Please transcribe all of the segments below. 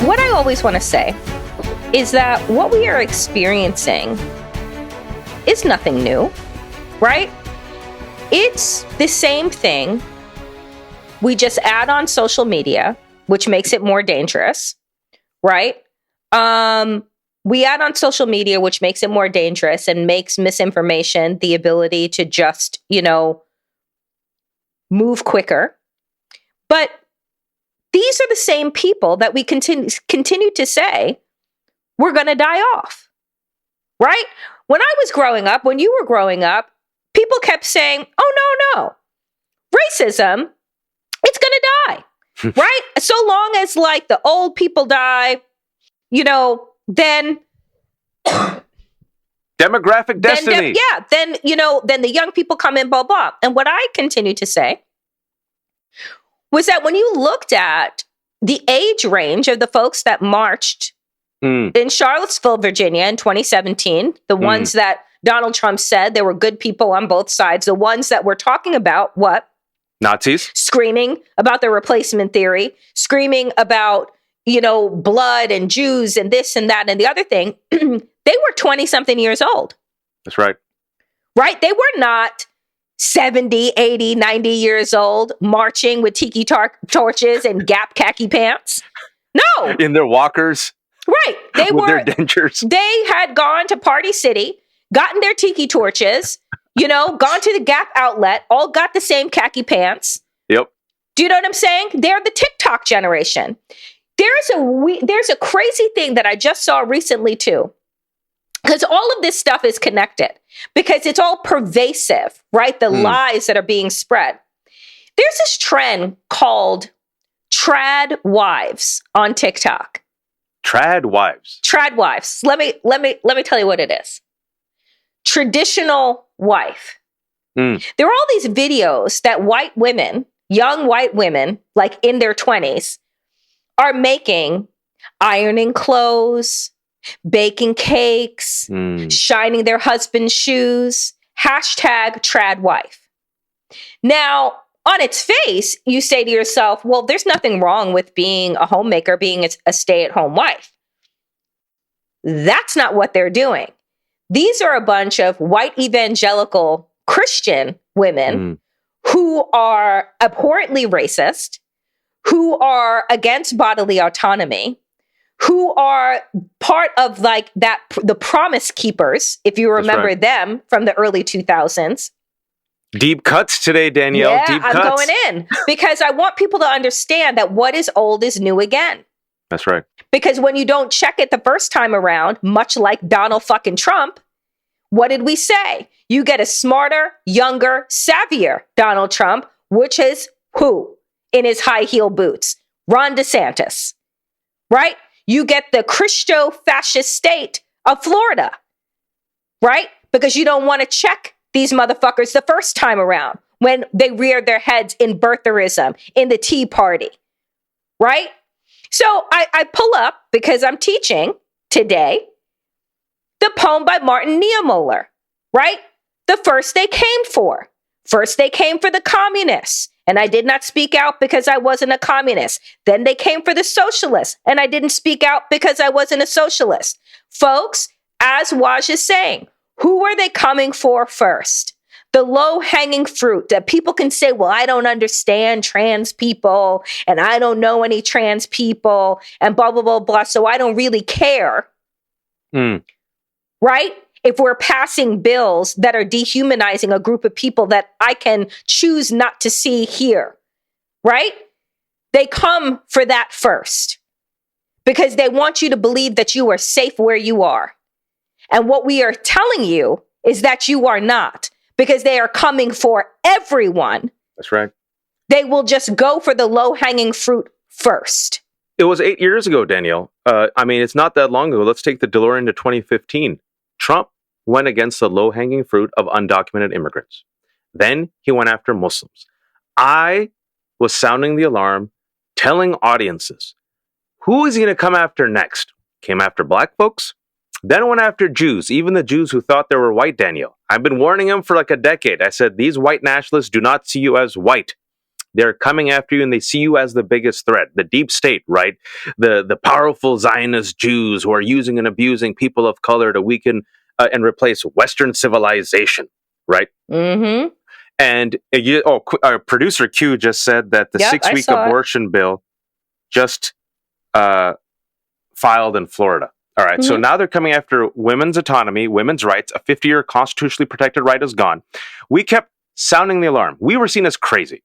what I always want to say is that what we are experiencing is nothing new, right? It's the same thing. We just add on social media, which makes it more dangerous, right? We add on social media, which makes it more dangerous and makes misinformation the ability to just, move quicker. But these are the same people that we continue to say we're going to die off, right? When I was growing up, when you were growing up, people kept saying, oh, no, racism, it's going to die, right? So long as like the old people die, then demographic destiny. Then the young people come in, blah, blah. And what I continue to say was that when you looked at the age range of the folks that marched in Charlottesville, Virginia in 2017, the ones that Donald Trump said there were good people on both sides, the ones that were talking about what? Nazis. Screaming about the replacement theory, screaming about, blood and Jews and this and that and the other thing, they were 20-something years old. That's right. Right? They were not 70, 80, 90 years old marching with tiki torches and Gap khaki pants. No. In their walkers. Right. They with were their dentures. They had gone to Party City, gotten their tiki torches, gone to the Gap outlet, all got the same khaki pants. Yep. Do you know what I'm saying? They're the TikTok generation. There's a crazy thing that I just saw recently too. Because all of this stuff is connected. Because it's all pervasive, right? The lies that are being spread. There's this trend called trad wives on TikTok. Trad wives. Trad wives. Let me tell you what it is. Traditional wife. There are all these videos that white women, young white women, like in their 20s, are making, ironing clothes, baking cakes, shining their husband's shoes, hashtag trad wife. Now, on its face, you say to yourself, well, there's nothing wrong with being a homemaker, being a stay-at-home wife. That's not what they're doing. These are a bunch of white evangelical Christian women who are abhorrently racist, who are against bodily autonomy, who are part of like that, the Promise Keepers, if you remember them from the early 2000s. Deep cuts today, Danielle. Yeah, Deep cuts. I'm going in because I want people to understand that what is old is new again. That's right. Because when you don't check it the first time around, much like Donald fucking Trump, what did we say? You get a smarter, younger, savvier Donald Trump, which is who in his high heel boots? Ron DeSantis, right? You get the Christo-fascist state of Florida, right? Because you don't want to check these motherfuckers the first time around when they reared their heads in birtherism, in the Tea Party, right? So I pull up, because I'm teaching today, the poem by Martin Niemöller, right? The first they came for. First they came for the communists, and I did not speak out because I wasn't a communist. Then they came for the socialists, and I didn't speak out because I wasn't a socialist. Folks, as Waj is saying, who are they coming for first? The low-hanging fruit that people can say, well, I don't understand trans people, and I don't know any trans people, and blah, blah, blah, blah, so I don't really care. Right? If we're passing bills that are dehumanizing a group of people that I can choose not to see here, right? They come for that first because they want you to believe that you are safe where you are. And what we are telling you is that you are not, because they are coming for everyone. That's right. They will just go for the low-hanging fruit first. It was 8 years ago, Danielle. It's not that long ago. Let's take the DeLorean to 2015. Trump went against the low-hanging fruit of undocumented immigrants. Then he went after Muslims. I was sounding the alarm, telling audiences, who is he going to come after next? Came after black folks, then went after Jews, even the Jews who thought they were white, Danielle. I've been warning him for like a decade. I said, these white nationalists do not see you as white. They're coming after you and they see you as the biggest threat. The deep state, right? The powerful Zionist Jews who are using and abusing people of color to weaken and replace Western civilization, right? Mm-hmm. And our producer Q just said that the 6-week abortion bill just filed in Florida. All right, so now they're coming after women's autonomy, women's rights. A 50-year constitutionally protected right is gone. We kept sounding the alarm. We were seen as crazy.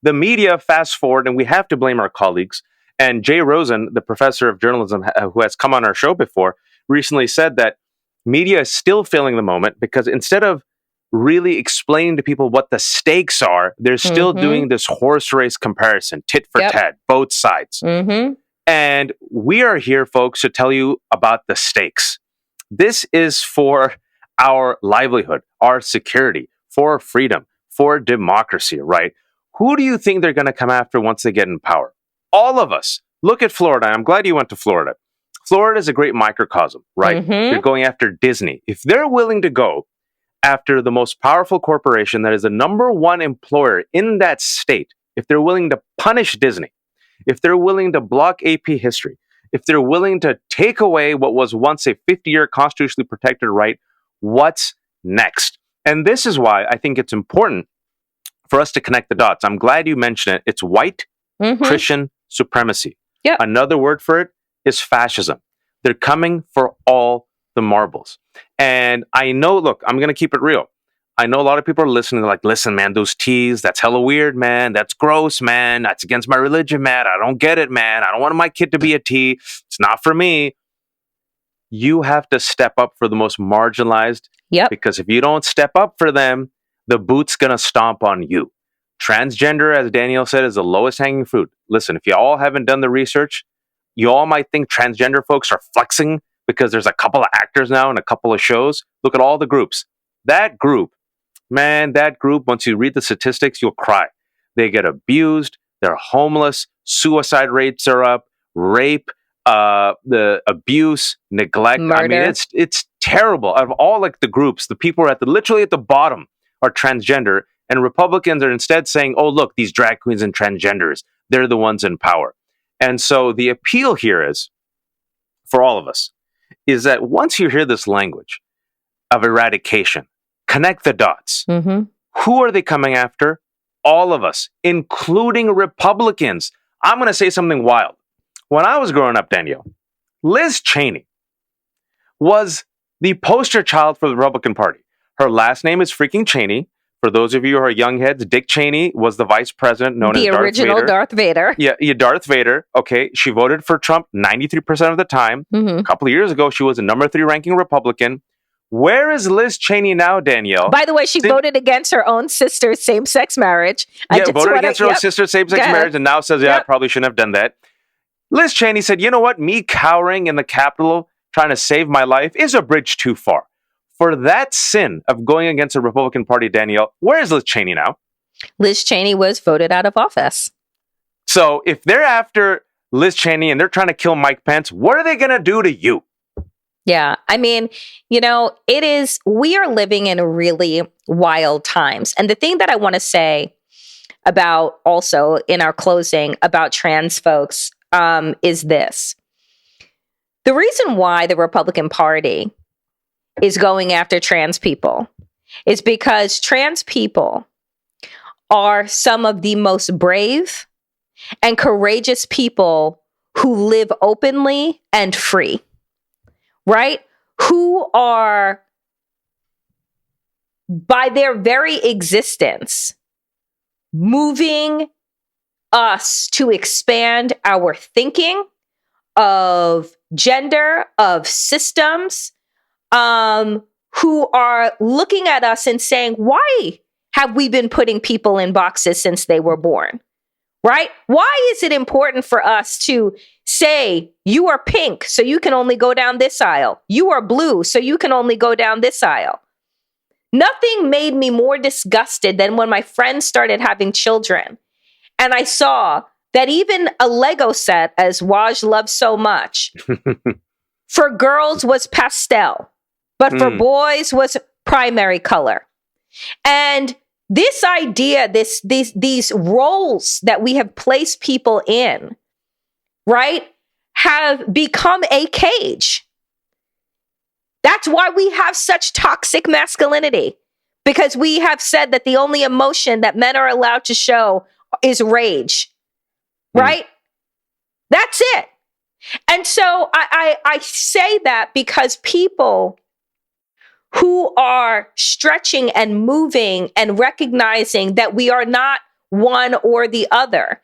The media fast forward, and we have to blame our colleagues. And Jay Rosen, the professor of journalism who has come on our show before, recently said that media is still failing the moment because instead of really explaining to people what the stakes are, they're still doing this horse race comparison, tit for tat, both sides. And we are here, folks, to tell you about the stakes. This is for our livelihood, our security, for freedom, for democracy, right? Who do you think they're going to come after once they get in power? All of us. Look at Florida. I'm glad you went to Florida. Florida is a great microcosm, right? They're going after Disney. If they're willing to go after the most powerful corporation that is the number one employer in that state, if they're willing to punish Disney, if they're willing to block AP history, if they're willing to take away what was once a 50-year constitutionally protected right, what's next? And this is why I think it's important for us to connect the dots. I'm glad you mentioned it. It's white Christian supremacy. Another word for it is fascism. They're coming for all the marbles. And I know, look, I'm going to keep it real. I know a lot of people are listening. They're like, listen, man, those teas, that's hella weird, man. That's gross, man. That's against my religion, man. I don't get it, man. I don't want my kid to be a tea. It's not for me. You have to step up for the most marginalized. Because if you don't step up for them, the boot's going to stomp on you. Transgender, as Danielle said, is the lowest hanging fruit. Listen, if you all haven't done the research, you all might think transgender folks are flexing because there's a couple of actors now and a couple of shows. Look at all the groups. That group, man, once you read the statistics, you'll cry. They get abused. They're homeless. Suicide rates are up. Rape, the abuse, neglect. Murder. I mean, it's terrible. Out of all like the groups, the people are literally at the bottom are transgender, and Republicans are instead saying, oh, look, these drag queens and transgenders, they're the ones in power. And so the appeal here is, for all of us, is that once you hear this language of eradication, connect the dots. Who are they coming after? All of us, including Republicans. I'm going to say something wild. When I was growing up, Danielle, Liz Cheney was the poster child for the Republican Party. Her last name is freaking Cheney. For those of you who are young heads, Dick Cheney was the vice president known as Darth Vader. The original Darth Vader. Yeah, Darth Vader. Okay, she voted for Trump 93% of the time. A couple of years ago, she was a number 3 ranking Republican. Where is Liz Cheney now, Danielle? By the way, she voted against her own sister's same-sex marriage. Voted against her own sister's same-sex marriage and now says, I probably shouldn't have done that. Liz Cheney said, you know what? Me cowering in the Capitol trying to save my life is a bridge too far. For that sin of going against the Republican Party, Danielle, where is Liz Cheney now? Liz Cheney was voted out of office. So if they're after Liz Cheney and they're trying to kill Mike Pence, what are they going to do to you? Yeah, I mean, we are living in really wild times. And the thing that I want to say about also in our closing about trans folks is this. The reason why the Republican Party is going after trans people is because trans people are some of the most brave and courageous people who live openly and free, right? Who are, by their very existence, moving us to expand our thinking of gender, of systems, who are looking at us and saying, why have we been putting people in boxes since they were born? Right? Why is it important for us to say, you are pink, so you can only go down this aisle. You are blue, so you can only go down this aisle. Nothing made me more disgusted than when my friends started having children. And I saw that even a Lego set, as Waj loves so much, for girls was pastel, but for boys was primary color. And this idea, these roles that we have placed people in, right, have become a cage. That's why we have such toxic masculinity, because we have said that the only emotion that men are allowed to show is rage, right? That's it. And so I say that because people who are stretching and moving and recognizing that we are not one or the other,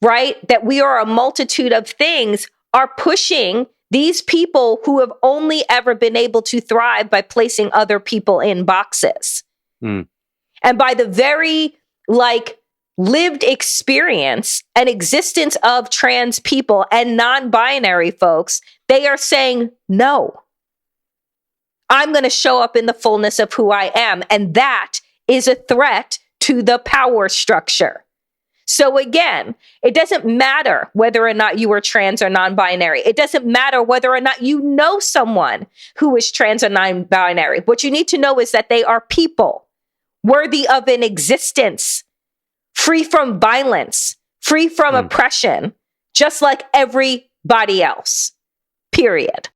right? That we are a multitude of things, are pushing these people who have only ever been able to thrive by placing other people in boxes. And by the very lived experience and existence of trans people and non-binary folks, they are saying, no, I'm going to show up in the fullness of who I am. And that is a threat to the power structure. So again, it doesn't matter whether or not you are trans or non-binary. It doesn't matter whether or not you know someone who is trans or non-binary. What you need to know is that they are people worthy of an existence, free from violence, free from oppression, just like everybody else. Period.